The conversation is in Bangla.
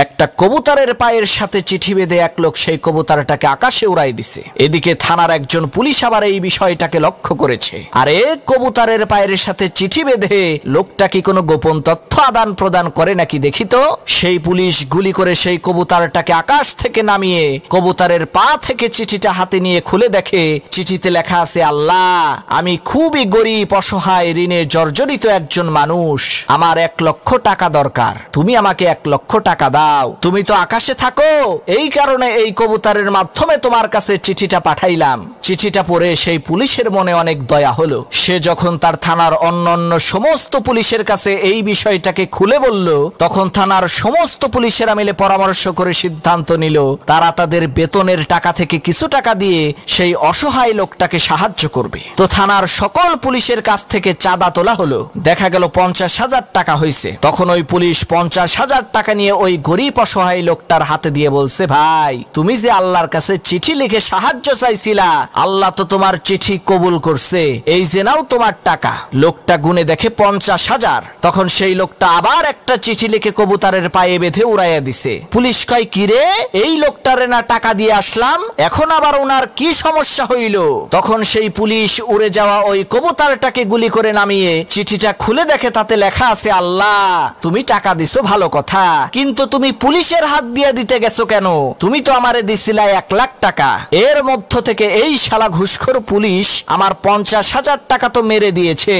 একটা কবুতরের পায়ের সাথে চিঠি বেঁধে এক লোক সেই কবুতরটাকে আকাশে উড়াই দিছে। এদিকে থানার একজন পুলিশ আবার এই বিষয়টাকে লক্ষ্য করেছে। আরে কবুতরের পায়ের সাথে চিঠি বেঁধে লোকটা কি কোনো গোপন তথ্য আদান প্রদান করে নাকি দেখি তো। সেই পুলিশ গুলি করে সেই কবুতরটাকে আকাশ থেকে নামিয়ে কবুতরের পা থেকে চিঠিটা হাতে নিয়ে খুলে দেখে চিঠিতে লেখা আছে, আল্লাহ, আমি খুবই গরিব, অসহায়, ঋণে জর্জরিত একজন মানুষ। আমার 1 লক্ষ টাকা দরকার। তুমি আমাকে 1 লক্ষ টাকা দাও। তুমি তো আকাশে থাকো, এই কারণে এই কবুতরের মাধ্যমে তোমার কাছে চিঠিটা পাঠাইলাম। চিঠিটা পড়ে সেই পুলিশের মনে অনেক দয়া হলো। সে যখন তার থানার অন্যান্য সমস্ত পুলিশের কাছে এই বিষয়টাকে খুলে বলল, তখন থানার সমস্ত পুলিশেরা মিলে পরামর্শ করে সিদ্ধান্ত নিল তারা তাদের বেতনের টাকা থেকে কিছু টাকা দিয়ে সেই অসহায় লোকটাকে সাহায্য করবে। তো থানার সকল পুলিশের কাছ থেকে চাঁদা তোলা হলো। দেখা গেল 50,000 টাকা হয়েছে। তখন ওই পুলিশ 50,000 টাকা নিয়ে ওই গরিব অসহায় লোকটার হাতে দিয়ে বলছে, ভাই, তুমি যে আল্লাহর কাছে চিঠি লিখে সাহায্য চাইছিলা, আল্লাহ তো তোমার চিঠি কবুল করছে, এই যে নাও তোমার টাকা। লোকটা গুনে দেখে 50,000। তখন সেই লোকটা আবার একটা চিঠি লিখে কবুতরের পায়ে বেঁধে উড়াইয়া দিছে। পুলিশ কয়, কি রে, এই লোকটারে না টাকা দিয়ে আসলাম, এখন আবার ওনার কি সমস্যা হইল? তখন সেই পুলিশ উড়ে যাওয়া ওই কবুতরটাকে গুলি করে নামিয়ে চিঠিটা খুলে দেখে তাতে লেখা আছে, আল্লাহ, তুমি টাকা দিছো ভালো কথা, কিন্তু তুমি পুলিশের হাত দিয়ে দিতে গেছো কেন? তুমি তো আমারে দিছিলা 1 লাখ টাকা। এর মধ্য থেকে এই শালা ঘুষখোর পুলিশ আমার 50,000 টাকা তো মেরে দিয়েছে।